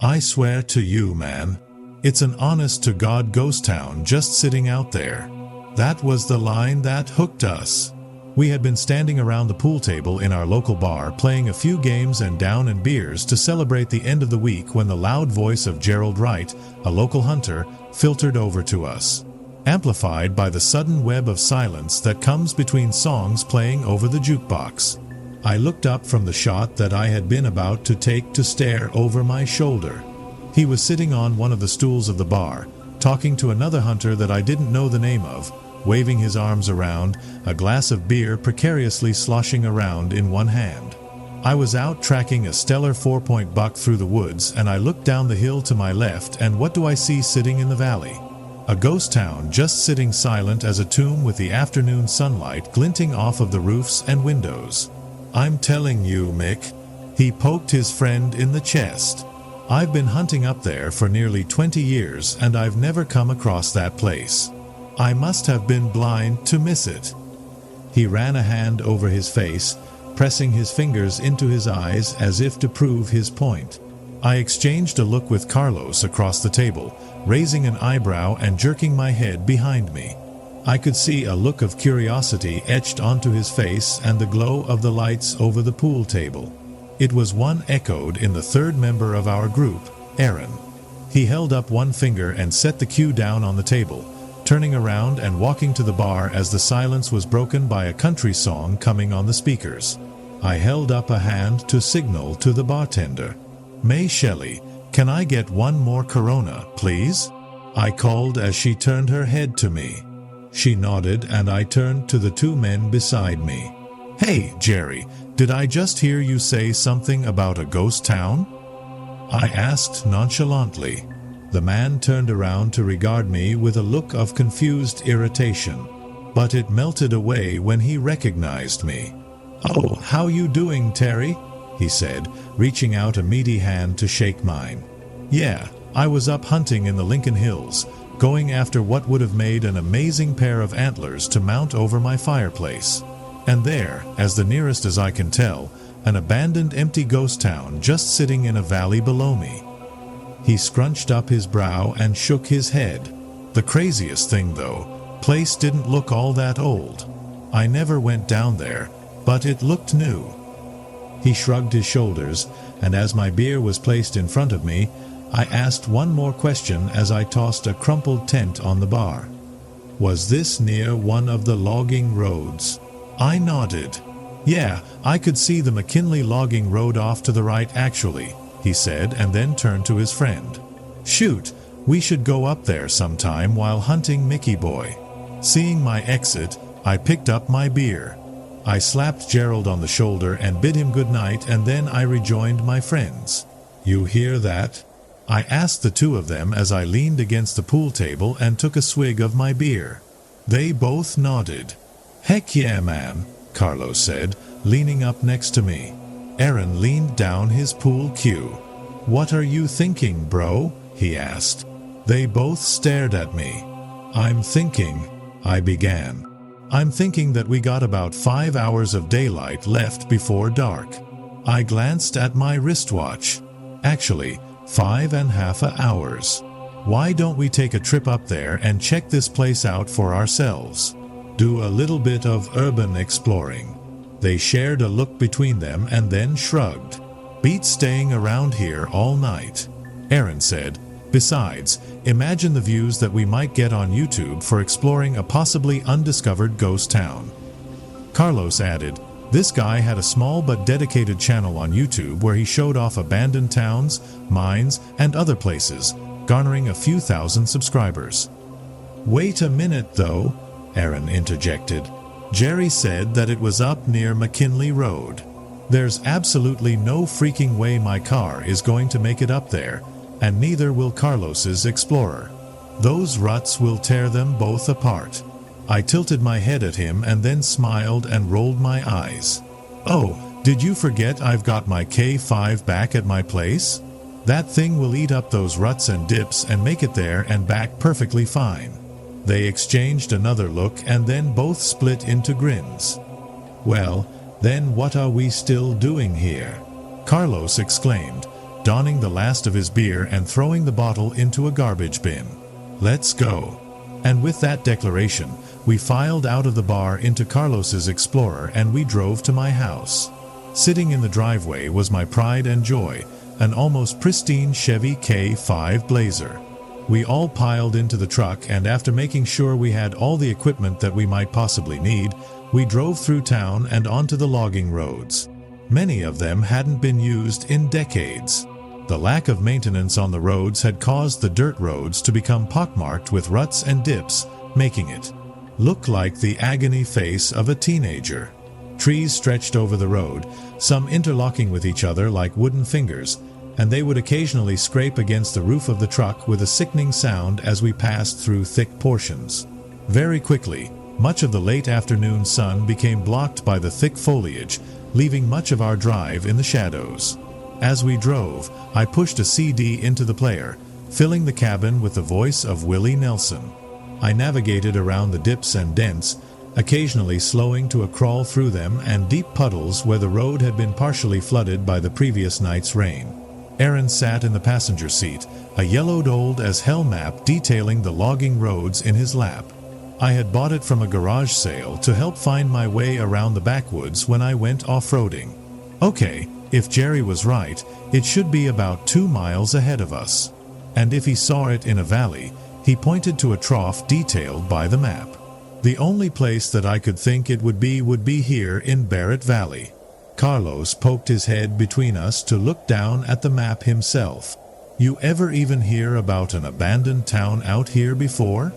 I swear to you, man. It's an honest-to-God ghost town just sitting out there. That was the line that hooked us. We had been standing around the pool table in our local bar playing a few games and downing beers to celebrate the end of the week when the loud voice of Gerald Wright, a local hunter, filtered over to us, amplified by the sudden web of silence that comes between songs playing over the jukebox. I looked up from the shot that I had been about to take to stare over my shoulder. He was sitting on one of the stools of the bar, talking to another hunter that I didn't know the name of, waving his arms around, a glass of beer precariously sloshing around in one hand. I was out tracking a stellar 4-point buck through the woods, and I looked down the hill to my left, and what do I see sitting in the valley? A ghost town just sitting silent as a tomb with the afternoon sunlight glinting off of the roofs and windows. I'm telling you, Mick. He poked his friend in the chest. I've been hunting up there for nearly 20 years, and I've never come across that place. I must have been blind to miss it. He ran a hand over his face, pressing his fingers into his eyes as if to prove his point. I exchanged a look with Carlos across the table, raising an eyebrow and jerking my head behind me. I could see a look of curiosity etched onto his face and the glow of the lights over the pool table. It was one echoed in the third member of our group, Aaron. He held up one finger and set the cue down on the table, turning around and walking to the bar as the silence was broken by a country song coming on the speakers. I held up a hand to signal to the bartender. May Shelley, can I get one more Corona, please? I called as she turned her head to me. She nodded and I turned to the two men beside me. Hey, Jerry, did I just hear you say something about a ghost town? I asked nonchalantly. The man turned around to regard me with a look of confused irritation, but it melted away when he recognized me. "Oh, how you doing, Terry?" he said, reaching out a meaty hand to shake mine. "Yeah, I was up hunting in the Lincoln Hills, going after what would have made an amazing pair of antlers to mount over my fireplace. And there, as the nearest as I can tell, an abandoned empty ghost town just sitting in a valley below me." He scrunched up his brow and shook his head. The craziest thing, though, place didn't look all that old. I never went down there, but it looked new. He shrugged his shoulders, and as my beer was placed in front of me, I asked one more question as I tossed a crumpled tent on the bar. Was this near one of the logging roads? I nodded. Yeah, I could see the McKinley logging road off to the right actually, he said, and then turned to his friend. Shoot, we should go up there sometime while hunting Mickey Boy. Seeing my exit, I picked up my beer. I slapped Gerald on the shoulder and bid him good night, and then I rejoined my friends. You hear that? I asked the two of them as I leaned against the pool table and took a swig of my beer. They both nodded. Heck yeah, man, Carlos said, leaning up next to me. Aaron leaned down his pool cue. What are you thinking, bro? He asked. They both stared at me. I'm thinking, I began. I'm thinking that we got about 5 hours of daylight left before dark. I glanced at my wristwatch. Actually, 5.5 hours. Why don't we take a trip up there and check this place out for ourselves? Do a little bit of urban exploring. They shared a look between them and then shrugged. Beats staying around here all night. Aaron said, besides, imagine the views that we might get on YouTube for exploring a possibly undiscovered ghost town. Carlos added, this guy had a small but dedicated channel on YouTube where he showed off abandoned towns, mines, and other places, garnering a few thousand subscribers. Wait a minute though, Aaron interjected. Jerry said that it was up near McKinley Road. There's absolutely no freaking way my car is going to make it up there, and neither will Carlos's Explorer. Those ruts will tear them both apart. I tilted my head at him and then smiled and rolled my eyes. Oh, did you forget I've got my K5 back at my place? That thing will eat up those ruts and dips and make it there and back perfectly fine. They exchanged another look and then both split into grins. Well, then what are we still doing here? Carlos exclaimed, donning the last of his beer and throwing the bottle into a garbage bin. "Let's go." And with that declaration, we filed out of the bar into Carlos's Explorer and we drove to my house. Sitting in the driveway was my pride and joy, an almost pristine Chevy K5 Blazer. We all piled into the truck, and after making sure we had all the equipment that we might possibly need, we drove through town and onto the logging roads. Many of them hadn't been used in decades. The lack of maintenance on the roads had caused the dirt roads to become pockmarked with ruts and dips, making it look like the agony face of a teenager. Trees stretched over the road, some interlocking with each other like wooden fingers, and they would occasionally scrape against the roof of the truck with a sickening sound as we passed through thick portions. Very quickly, much of the late afternoon sun became blocked by the thick foliage, leaving much of our drive in the shadows. As we drove, I pushed a CD into the player, filling the cabin with the voice of Willie Nelson. I navigated around the dips and dents, occasionally slowing to a crawl through them, and deep puddles where the road had been partially flooded by the previous night's rain. Aaron sat in the passenger seat, a yellowed old as hell map detailing the logging roads in his lap. I had bought it from a garage sale to help find my way around the backwoods when I went off-roading. Okay, if Jerry was right, it should be about 2 miles ahead of us. And if he saw it in a valley, he pointed to a trough detailed by the map. The only place that I could think it would be here in Barrett Valley. Carlos poked his head between us to look down at the map himself. "You ever even hear about an abandoned town out here before?"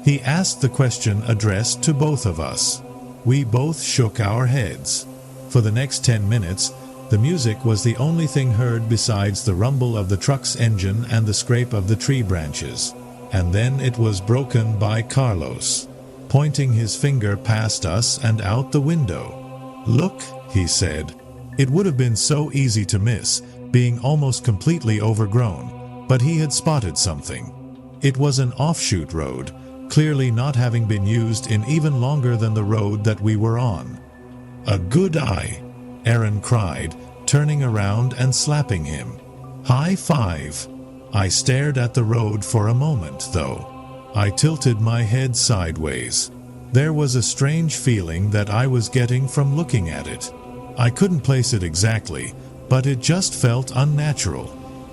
He asked the question addressed to both of us. We both shook our heads. For the next 10 minutes, the music was the only thing heard besides the rumble of the truck's engine and the scrape of the tree branches. And then it was broken by Carlos, pointing his finger past us and out the window. "Look," he said. It would have been so easy to miss, being almost completely overgrown, but he had spotted something. It was an offshoot road, clearly not having been used in even longer than the road that we were on. "A good eye," Aaron cried, turning around and slapping him. "High five." I stared at the road for a moment, though. I tilted my head sideways. There was a strange feeling that I was getting from looking at it. I couldn't place it exactly, but it just felt unnatural.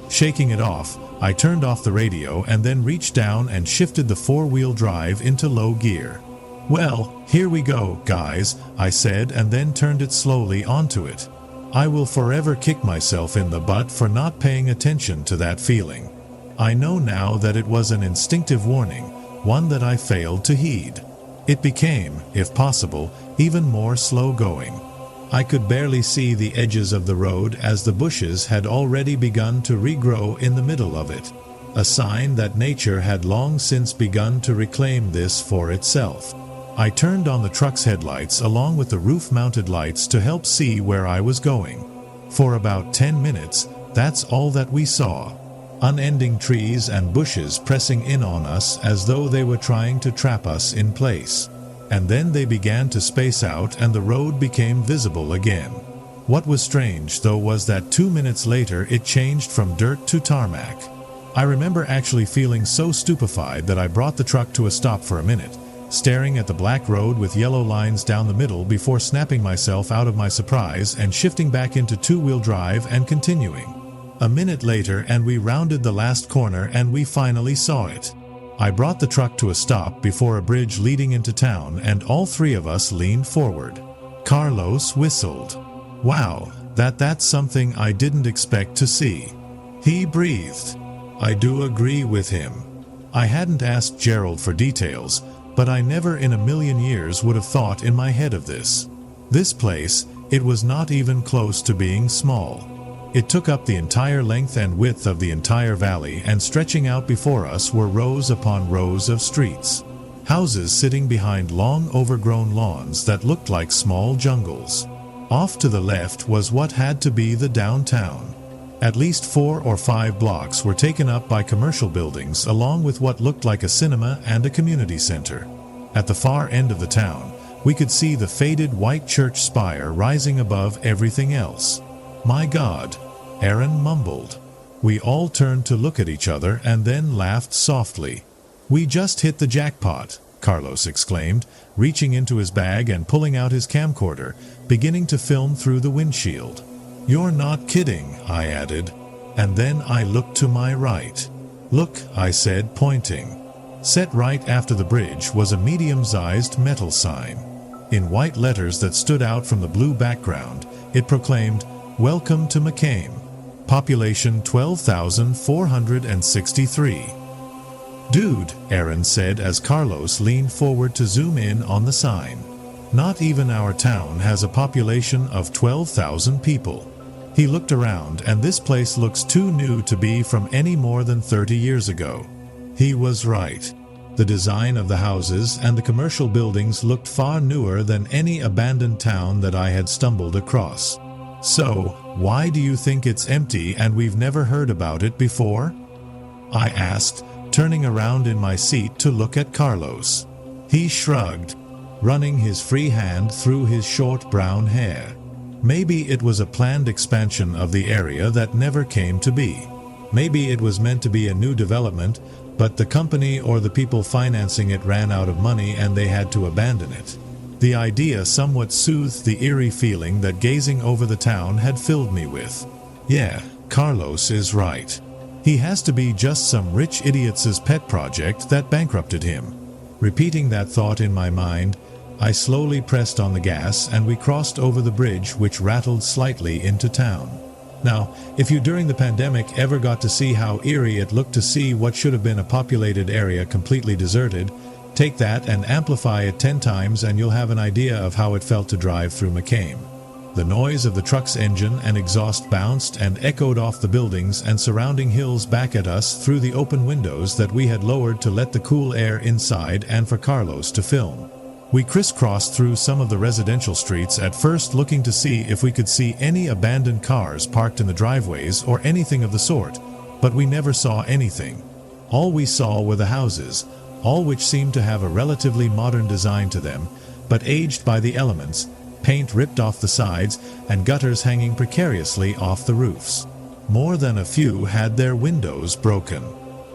Shaking it off, I turned off the radio and then reached down and shifted the four-wheel drive into low gear. "Well, here we go, guys," I said, and then turned it slowly onto it. I will forever kick myself in the butt for not paying attention to that feeling. I know now that it was an instinctive warning, one that I failed to heed. It became, if possible, even more slow-going. I could barely see the edges of the road as the bushes had already begun to regrow in the middle of it, a sign that nature had long since begun to reclaim this for itself. I turned on the truck's headlights along with the roof-mounted lights to help see where I was going. For about 10 minutes, that's all that we saw. Unending trees and bushes pressing in on us as though they were trying to trap us in place. And then they began to space out and the road became visible again. What was strange, though, was that 2 minutes later it changed from dirt to tarmac. I remember actually feeling so stupefied that I brought the truck to a stop for a minute, staring at the black road with yellow lines down the middle before snapping myself out of my surprise and shifting back into two-wheel drive and continuing. A minute later and we rounded the last corner and we finally saw it. I brought the truck to a stop before a bridge leading into town and all three of us leaned forward. Carlos whistled. "Wow, that's something I didn't expect to see," he breathed. I do agree with him. I hadn't asked Gerald for details, but I never in a million years would have thought in my head of this. This place, it was not even close to being small. It took up the entire length and width of the entire valley, and stretching out before us were rows upon rows of streets. Houses sitting behind long overgrown lawns that looked like small jungles. Off to the left was what had to be the downtown. At least 4 or 5 blocks were taken up by commercial buildings along with what looked like a cinema and a community center. At the far end of the town, we could see the faded white church spire rising above everything else. "My God," Aaron mumbled. We all turned to look at each other and then laughed softly. "We just hit the jackpot," Carlos exclaimed, reaching into his bag and pulling out his camcorder, beginning to film through the windshield. "You're not kidding," I added, and then I looked to my right. "Look," I said, pointing. Set right after the bridge was a medium-sized metal sign. In white letters that stood out from the blue background, it proclaimed, "Welcome to Mckame. Population 12,463. "Dude," Aaron said as Carlos leaned forward to zoom in on the sign. "Not even our town has a population of 12,000 people." He looked around, and this place looks too new to be from any more than 30 years ago. He was right. The design of the houses and the commercial buildings looked far newer than any abandoned town that I had stumbled across. "So, why do you think it's empty and we've never heard about it before?" I asked, turning around in my seat to look at Carlos. He shrugged, running his free hand through his short brown hair. Maybe it was a planned expansion of the area that never came to be. Maybe it was meant to be a new development, but the company or the people financing it ran out of money and they had to abandon it. The idea somewhat soothed the eerie feeling that gazing over the town had filled me with. Yeah, Carlos is right. He has to be just some rich idiot's pet project that bankrupted him. Repeating that thought in my mind, I slowly pressed on the gas and we crossed over the bridge, which rattled slightly into town. Now, if you during the pandemic ever got to see how eerie it looked to see what should have been a populated area completely deserted, take that and amplify it 10 times and you'll have an idea of how it felt to drive through Mckame. The noise of the truck's engine and exhaust bounced and echoed off the buildings and surrounding hills back at us through the open windows that we had lowered to let the cool air inside and for Carlos to film. We crisscrossed through some of the residential streets at first, looking to see if we could see any abandoned cars parked in the driveways or anything of the sort, but we never saw anything. All we saw were the houses, all which seemed to have a relatively modern design to them, but aged by the elements, paint ripped off the sides and gutters hanging precariously off the roofs. More than a few had their windows broken.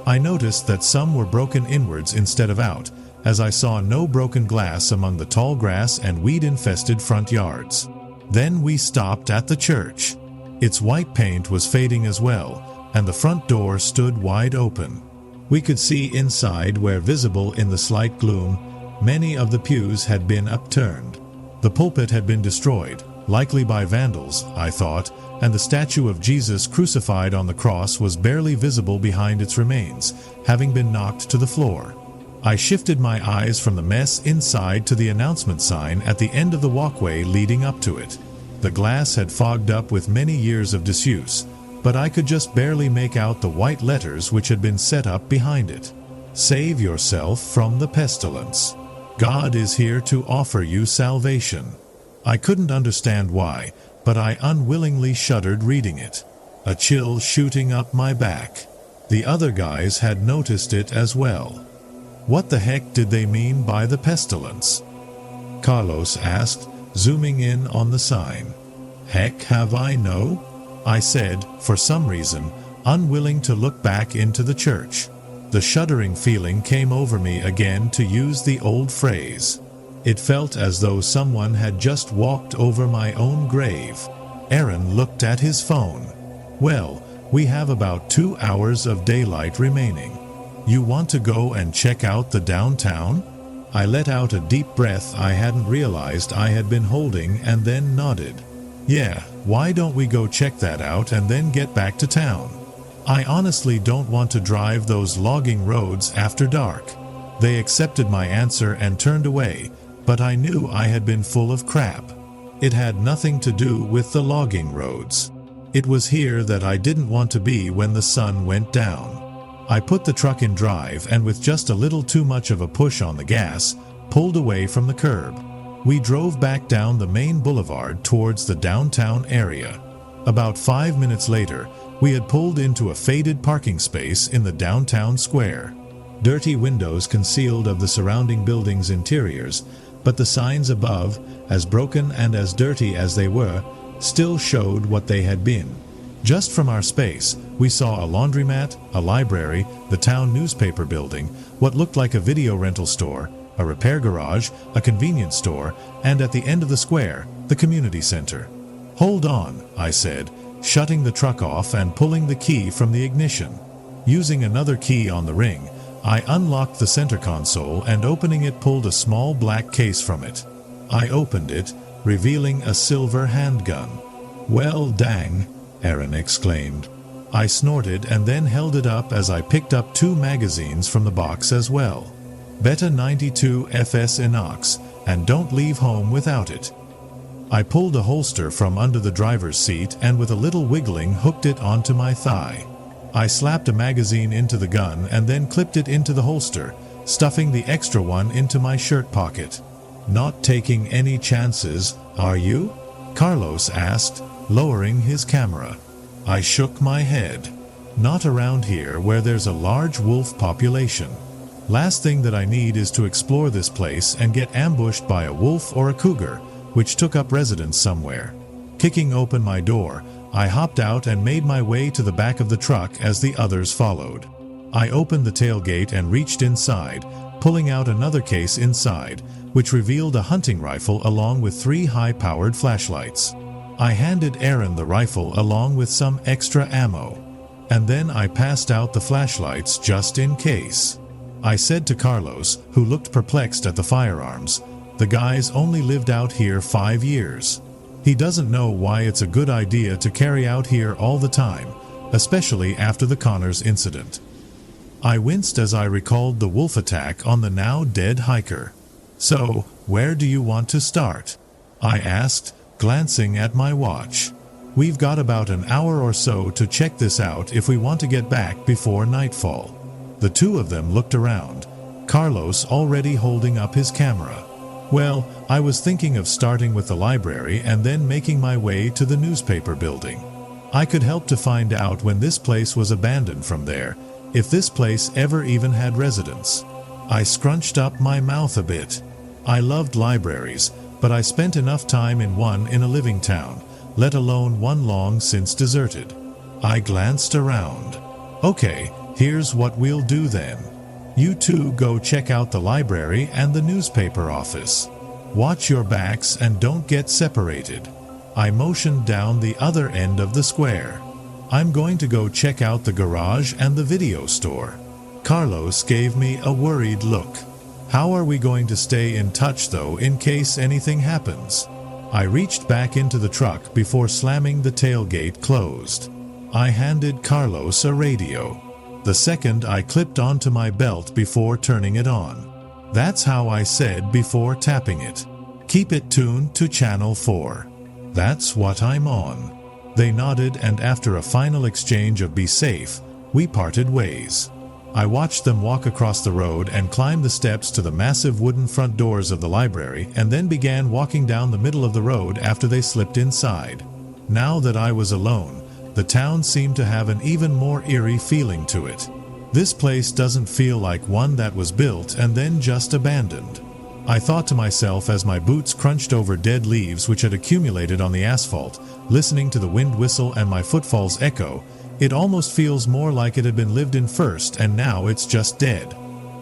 I noticed that some were broken inwards instead of out, as I saw no broken glass among the tall grass and weed-infested front yards. Then we stopped at the church. Its white paint was fading as well, and the front door stood wide open. We could see inside where, visible in the slight gloom, many of the pews had been upturned. The pulpit had been destroyed, likely by vandals, I thought, and the statue of Jesus crucified on the cross was barely visible behind its remains, having been knocked to the floor. I shifted my eyes from the mess inside to the announcement sign at the end of the walkway leading up to it. The glass had fogged up with many years of disuse, but I could just barely make out the white letters which had been set up behind it. "Save yourself from the pestilence. God is here to offer you salvation." I couldn't understand why, but I unwillingly shuddered reading it, a chill shooting up my back. The other guys had noticed it as well. What the heck did they mean by the pestilence? Carlos asked, zooming in on the sign. "Heck have I no?" I said, for some reason, unwilling to look back into the church. The shuddering feeling came over me again, to use the old phrase. It felt as though someone had just walked over my own grave. Aaron looked at his phone. "Well, we have about 2 hours of daylight remaining. You want to go and check out the downtown?" I let out a deep breath I hadn't realized I had been holding and then nodded. "Yeah, why don't we go check that out and then get back to town? I honestly don't want to drive those logging roads after dark." They accepted my answer and turned away, but I knew I had been full of crap. It had nothing to do with the logging roads. It was here that I didn't want to be when the sun went down. I put the truck in drive and, with just a little too much of a push on the gas, pulled away from the curb. We drove back down the main boulevard towards the downtown area. About 5 minutes later, we had pulled into a faded parking space in the downtown square. Dirty windows concealed of the surrounding buildings' interiors, but the signs above, as broken and as dirty as they were, still showed what they had been. Just from our space, we saw a laundromat, a library, the town newspaper building, what looked like a video rental store, a repair garage, a convenience store, and at the end of the square, the community center. "Hold on," I said, shutting the truck off and pulling the key from the ignition. Using another key on the ring, I unlocked the center console and opening it pulled a small black case from it. I opened it, revealing a silver handgun. "Well, dang," Aaron exclaimed. I snorted and then held it up as I picked up 2 magazines from the box as well. Beta 92 FS Inox, and don't leave home without it. I pulled a holster from under the driver's seat and with a little wiggling hooked it onto my thigh. I slapped a magazine into the gun and then clipped it into the holster, stuffing the extra one into my shirt pocket. "Not taking any chances, are you?" Carlos asked, lowering his camera. I shook my head. "Not around here where there's a large wolf population. Last thing that I need is to explore this place and get ambushed by a wolf or a cougar, which took up residence somewhere." Kicking open my door, I hopped out and made my way to the back of the truck as the others followed. I opened the tailgate and reached inside, pulling out another case inside, which revealed a hunting rifle along with 3 high-powered flashlights. I handed Aaron the rifle along with some extra ammo. And then I passed out the flashlights just in case. I said to Carlos, who looked perplexed at the firearms, "The guy's only lived out here 5 years. He doesn't know why it's a good idea to carry out here all the time, especially after the Connors incident." I winced as I recalled the wolf attack on the now dead hiker. "So, where do you want to start?" I asked, glancing at my watch. "We've got about an hour or so to check this out if we want to get back before nightfall." The 2 of them looked around, Carlos already holding up his camera. "Well, I was thinking of starting with the library and then making my way to the newspaper building. I could help to find out when this place was abandoned from there, if this place ever even had residents." I scrunched up my mouth a bit. I loved libraries, but I spent enough time in one in a living town, let alone one long since deserted. I glanced around. "Okay, here's what we'll do then. You 2 go check out the library and the newspaper office. Watch your backs and don't get separated." I motioned down the other end of the square. "I'm going to go check out the garage and the video store." Carlos gave me a worried look. "How are we going to stay in touch though in case anything happens?" I reached back into the truck before slamming the tailgate closed. I handed Carlos a radio. The second I clipped onto my belt before turning it on. "That's how I said before tapping it. Keep it tuned to channel 4. "That's what I'm on." They nodded and after a final exchange of "be safe," we parted ways. I watched them walk across the road and climb the steps to the massive wooden front doors of the library and then began walking down the middle of the road after they slipped inside. Now that I was alone, the town seemed to have an even more eerie feeling to it. This place doesn't feel like one that was built and then just abandoned. I thought to myself as my boots crunched over dead leaves which had accumulated on the asphalt, listening to the wind whistle and my footfalls echo, it almost feels more like it had been lived in first and now it's just dead.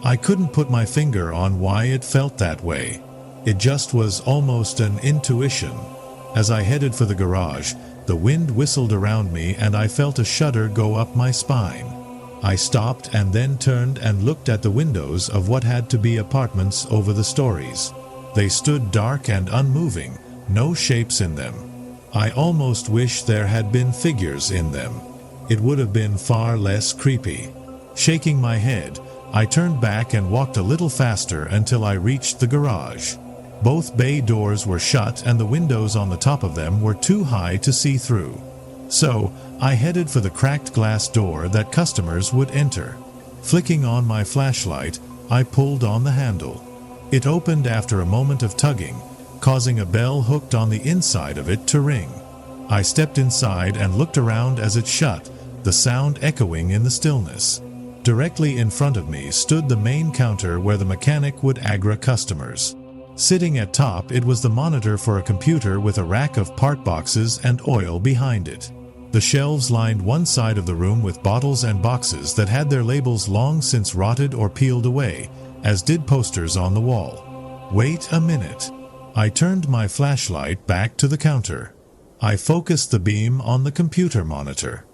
I couldn't put my finger on why it felt that way. It just was almost an intuition. As I headed for the garage, the wind whistled around me and I felt a shudder go up my spine. I stopped and then turned and looked at the windows of what had to be apartments over the stories. They stood dark and unmoving, no shapes in them. I almost wish there had been figures in them. It would have been far less creepy. Shaking my head, I turned back and walked a little faster until I reached the garage. Both bay doors were shut and the windows on the top of them were too high to see through. So, I headed for the cracked glass door that customers would enter. Flicking on my flashlight, I pulled on the handle. It opened after a moment of tugging, causing a bell hooked on the inside of it to ring. I stepped inside and looked around as it shut, the sound echoing in the stillness. Directly in front of me stood the main counter where the mechanic would agra customers. Sitting at top, it was the monitor for a computer with a rack of part boxes and oil behind it. The shelves lined one side of the room with bottles and boxes that had their labels long since rotted or peeled away, as did posters on the wall. Wait a minute. I turned my flashlight back to the counter. I focused the beam on the computer monitor.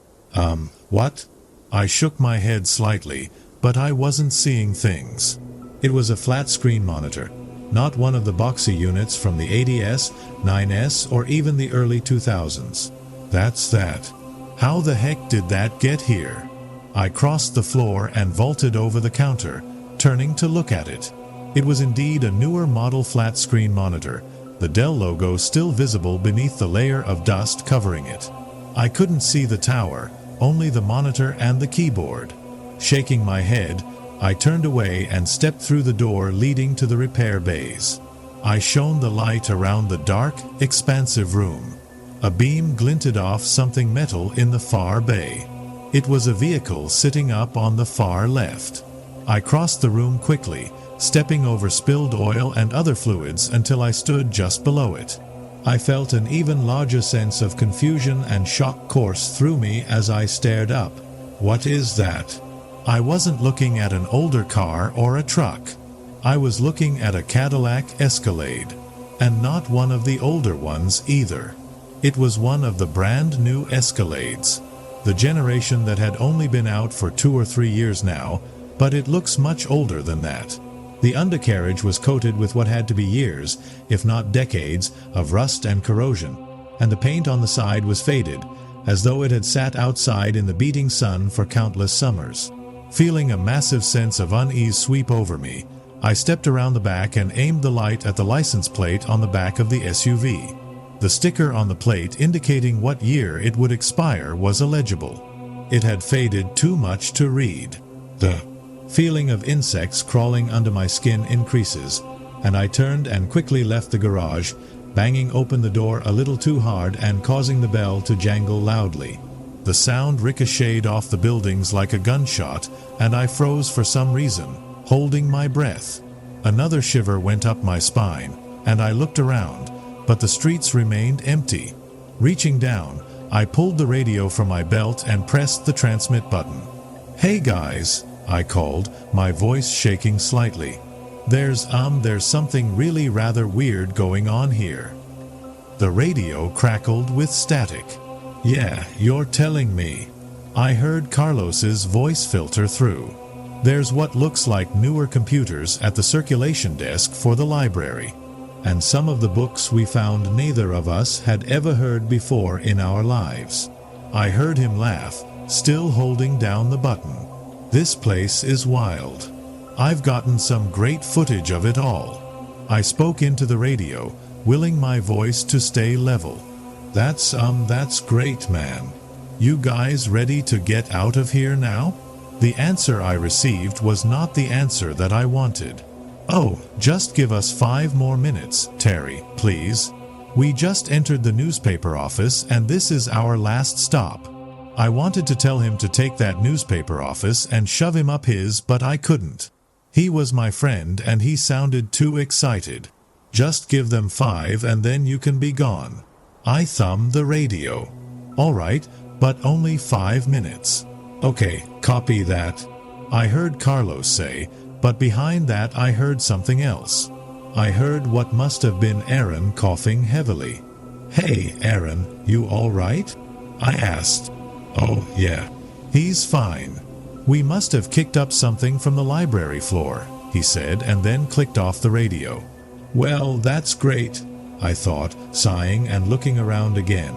What? I shook my head slightly, but I wasn't seeing things. It was a flat-screen monitor, not one of the boxy units from the 80s, 9s, or even the early 2000s. That's that. How the heck did that get here? I crossed the floor and vaulted over the counter, turning to look at it. It was indeed a newer model flat-screen monitor, the Dell logo still visible beneath the layer of dust covering it. I couldn't see the tower, only the monitor and the keyboard. Shaking my head, I turned away and stepped through the door leading to the repair bays. I shone the light around the dark, expansive room. A beam glinted off something metal in the far bay. It was a vehicle sitting up on the far left. I crossed the room quickly, stepping over spilled oil and other fluids until I stood just below it. I felt an even larger sense of confusion and shock course through me as I stared up. What is that? I wasn't looking at an older car or a truck. I was looking at a Cadillac Escalade, and not one of the older ones either. It was one of the brand new Escalades, the generation that had only been out for 2 or 3 years now, but it looks much older than that. The undercarriage was coated with what had to be years, if not decades, of rust and corrosion, and the paint on the side was faded, as though it had sat outside in the beating sun for countless summers. Feeling a massive sense of unease sweep over me, I stepped around the back and aimed the light at the license plate on the back of the SUV. The sticker on the plate indicating what year it would expire was illegible. It had faded too much to read. The feeling of insects crawling under my skin increases, and I turned and quickly left the garage, banging open the door a little too hard and causing the bell to jangle loudly. The sound ricocheted off the buildings like a gunshot, and I froze for some reason, holding my breath. Another shiver went up my spine, and I looked around, but the streets remained empty. Reaching down, I pulled the radio from my belt and pressed the transmit button. "Hey guys," I called, my voice shaking slightly. There's something really rather weird going on here." The radio crackled with static. "Yeah, you're telling me." I heard Carlos's voice filter through. "There's what looks like newer computers at the circulation desk for the library, and some of the books we found neither of us had ever heard before in our lives." I heard him laugh, still holding down the button. "This place is wild. I've gotten some great footage of it all." I spoke into the radio, willing my voice to stay level. That's great, man. You guys ready to get out of here now?" The answer I received was not the answer that I wanted. "Oh, just give us 5 more minutes, Terry, please. We just entered the newspaper office and this is our last stop." I wanted to tell him to take that newspaper office and shove him up his, but I couldn't. He was my friend and he sounded too excited. "Just give them 5 and then you can be gone." I thumbed the radio. "All right, but only 5 minutes." "Okay, copy that," I heard Carlos say, but behind that I heard something else. I heard what must have been Aaron coughing heavily. "Hey, Aaron, you all right?" I asked. "Oh, yeah. He's fine. We must have kicked up something from the library floor," he said, and then clicked off the radio. "Well, that's great," I thought, sighing and looking around again.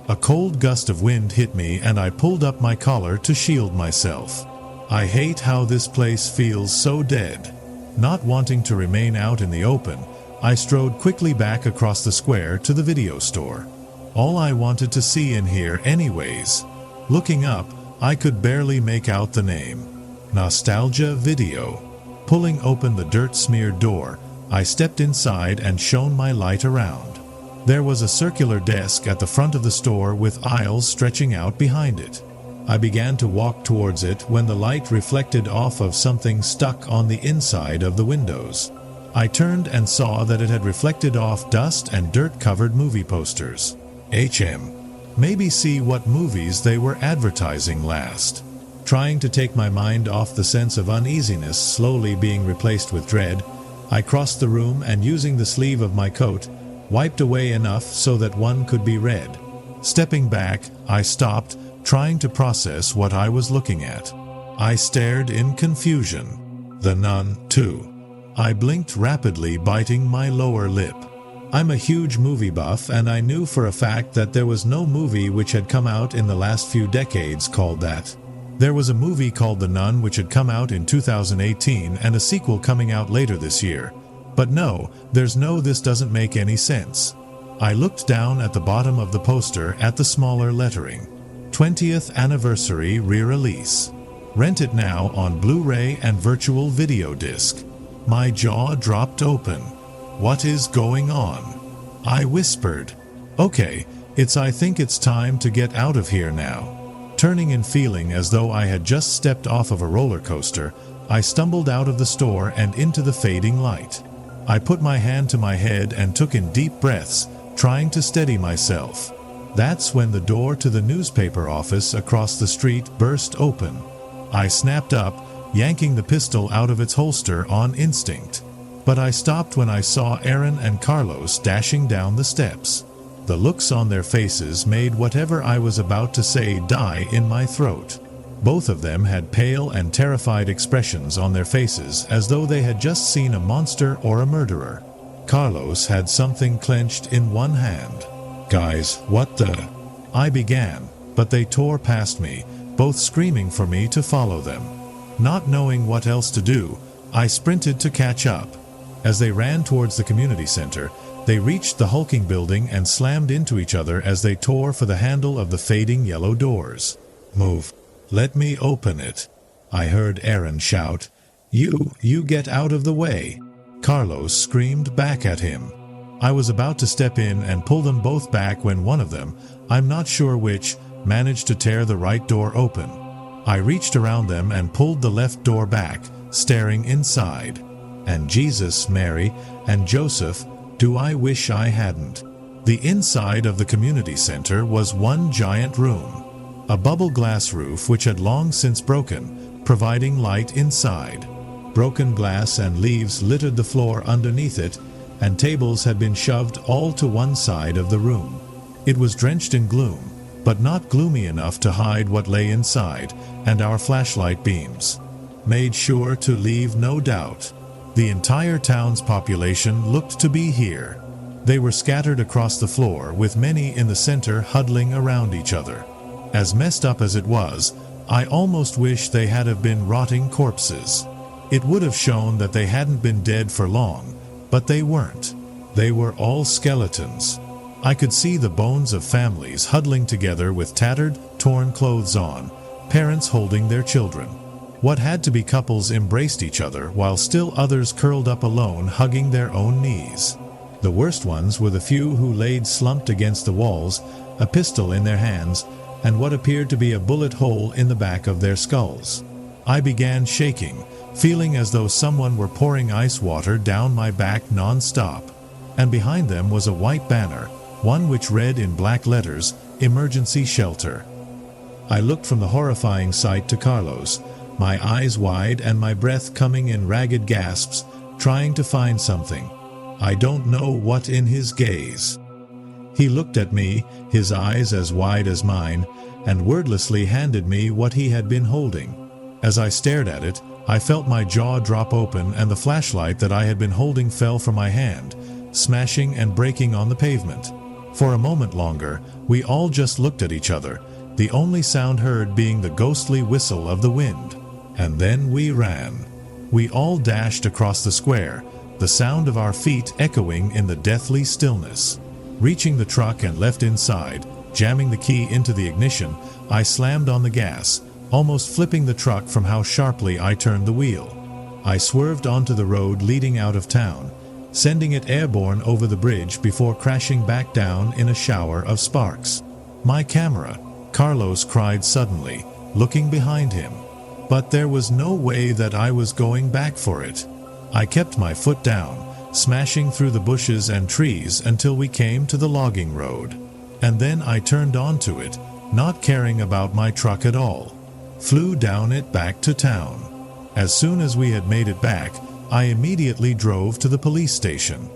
A cold gust of wind hit me and I pulled up my collar to shield myself. I hate how this place feels so dead. Not wanting to remain out in the open, I strode quickly back across the square to the video store. All I wanted to see in here anyways. Looking up, I could barely make out the name. Nostalgia Video. Pulling open the dirt-smeared door, I stepped inside and shone my light around. There was a circular desk at the front of the store with aisles stretching out behind it. I began to walk towards it when the light reflected off of something stuck on the inside of the windows. I turned and saw that it had reflected off dust and dirt-covered movie posters. Maybe see what movies they were advertising last. Trying to take my mind off the sense of uneasiness slowly being replaced with dread, I crossed the room and using the sleeve of my coat, wiped away enough so that one could be read. Stepping back, I stopped, trying to process what I was looking at. I stared in confusion. The Nun, too. I blinked rapidly, biting my lower lip. I'm a huge movie buff, and I knew for a fact that there was no movie which had come out in the last few decades called that. There was a movie called The Nun which had come out in 2018 and a sequel coming out later this year. But no, this doesn't make any sense. I looked down at the bottom of the poster at the smaller lettering. 20th Anniversary Re-Release. Rent it now on Blu-ray and virtual video disc. My jaw dropped open. What is going on? I whispered. Okay, I think it's time to get out of here now. Turning and feeling as though I had just stepped off of a roller coaster, I stumbled out of the store and into the fading light. I put my hand to my head and took in deep breaths, trying to steady myself. That's when the door to the newspaper office across the street burst open. I snapped up, yanking the pistol out of its holster on instinct. But I stopped when I saw Aaron and Carlos dashing down the steps. The looks on their faces made whatever I was about to say die in my throat. Both of them had pale and terrified expressions on their faces as though they had just seen a monster or a murderer. Carlos had something clenched in one hand. Guys, what the? I began, but they tore past me, both screaming for me to follow them. Not knowing what else to do, I sprinted to catch up. As they ran towards the community center, they reached the hulking building and slammed into each other as they tore for the handle of the fading yellow doors. Move. Let me open it. I heard Aaron shout. You get out of the way. Carlos screamed back at him. I was about to step in and pull them both back when one of them, I'm not sure which, managed to tear the right door open. I reached around them and pulled the left door back, staring inside. And Jesus, Mary, and Joseph, do I wish I hadn't. The inside of the community center was one giant room. A bubble glass roof which had long since broken, providing light inside. Broken glass and leaves littered the floor underneath it, and tables had been shoved all to one side of the room. It was drenched in gloom, but not gloomy enough to hide what lay inside, and our flashlight beams made sure to leave no doubt. The entire town's population looked to be here. They were scattered across the floor, with many in the center huddling around each other. As messed up as it was, I almost wish they had have been rotting corpses. It would have shown that they hadn't been dead for long, but they weren't. They were all skeletons. I could see the bones of families huddling together with tattered, torn clothes on, parents holding their children. What had to be couples embraced each other while still others curled up alone hugging their own knees. The worst ones were the few who laid slumped against the walls, a pistol in their hands, and what appeared to be a bullet hole in the back of their skulls. I began shaking, feeling as though someone were pouring ice water down my back non-stop. And behind them was a white banner, one which read in black letters, "Emergency Shelter." I looked from the horrifying sight to Carlos, my eyes wide and my breath coming in ragged gasps, trying to find something. I don't know what in his gaze. He looked at me, his eyes as wide as mine, and wordlessly handed me what he had been holding. As I stared at it, I felt my jaw drop open and the flashlight that I had been holding fell from my hand, smashing and breaking on the pavement. For a moment longer, we all just looked at each other, the only sound heard being the ghostly whistle of the wind. And then we ran. We all dashed across the square, the sound of our feet echoing in the deathly stillness. Reaching the truck and left inside, jamming the key into the ignition, I slammed on the gas, almost flipping the truck from how sharply I turned the wheel. I swerved onto the road leading out of town, sending it airborne over the bridge before crashing back down in a shower of sparks. My camera, Carlos cried suddenly, looking behind him. But there was no way that I was going back for it. I kept my foot down, smashing through the bushes and trees until we came to the logging road. And then I turned onto it, not caring about my truck at all. Flew down it back to town. As soon as we had made it back, I immediately drove to the police station.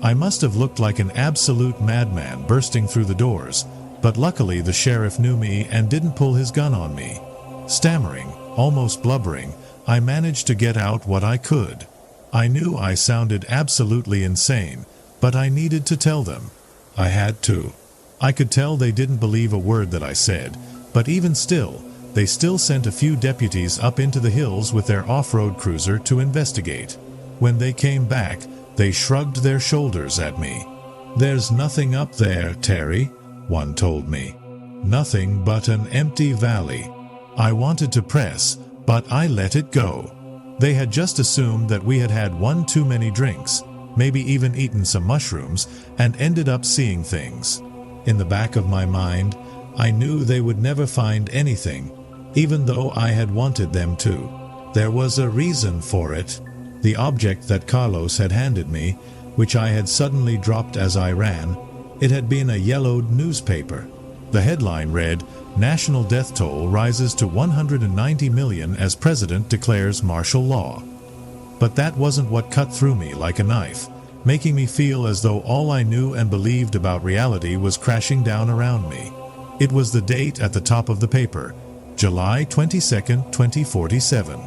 I must have looked like an absolute madman bursting through the doors, but luckily the sheriff knew me and didn't pull his gun on me. Stammering, almost blubbering, I managed to get out what I could. I knew I sounded absolutely insane, but I needed to tell them. I had to. I could tell they didn't believe a word that I said, but even still, they still sent a few deputies up into the hills with their off-road cruiser to investigate. When they came back, they shrugged their shoulders at me. "There's nothing up there, Terry," one told me. "Nothing but an empty valley." I wanted to press, but I let it go. They had just assumed that we had had one too many drinks, maybe even eaten some mushrooms, and ended up seeing things. In the back of my mind, I knew they would never find anything, even though I had wanted them to. There was a reason for it. The object that Carlos had handed me, which I had suddenly dropped as I ran, it had been a yellowed newspaper. The headline read, "National Death Toll Rises to 190 Million as President Declares Martial Law." But that wasn't what cut through me like a knife, making me feel as though all I knew and believed about reality was crashing down around me. It was the date at the top of the paper, July 22nd, 2047.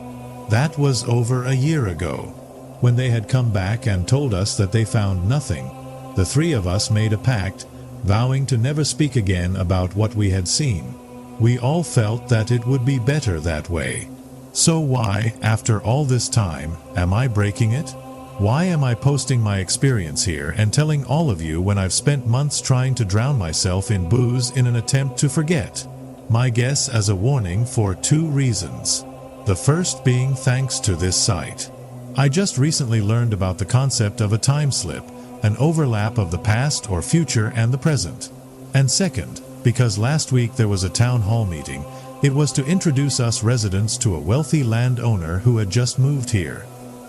That was over a year ago. When they had come back and told us that they found nothing, the three of us made a pact, vowing to never speak again about what we had seen. We all felt that it would be better that way. So why, after all this time, am I breaking it? Why am I posting my experience here and telling all of you when I've spent months trying to drown myself in booze in an attempt to forget? My guess as a warning for two reasons. The first being thanks to this site. I just recently learned about the concept of a time slip, an overlap of the past or future and the present. And second, because last week there was a town hall meeting, it was to introduce us residents to a wealthy landowner who had just moved here.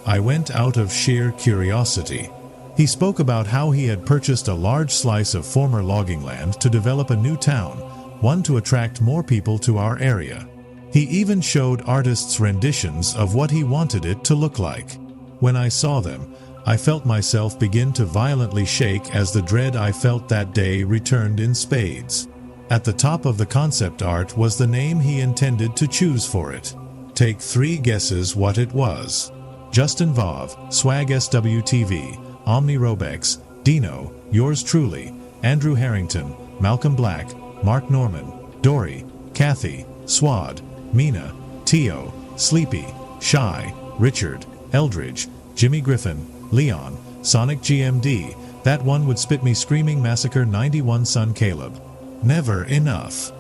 I went out of sheer curiosity. He spoke about how he had purchased a large slice of former logging land to develop a new town, one to attract more people to our area. He even showed artists' renditions of what he wanted it to look like. When I saw them, I felt myself begin to violently shake as the dread I felt that day returned in spades. At the top of the concept art was the name he intended to choose for it. Take 3 guesses what it was. Justin Vav, Swag SWTV, Omni Robex, Dino, yours truly, Andrew Harrington, Malcolm Black, Mark Norman, Dory, Kathy, Swad, Mina, Tio, Sleepy, Shy, Richard, Eldridge, Jimmy Griffin, Leon, Sonic GMD, that one would spit me screaming Massacre 91 son Caleb. Never enough.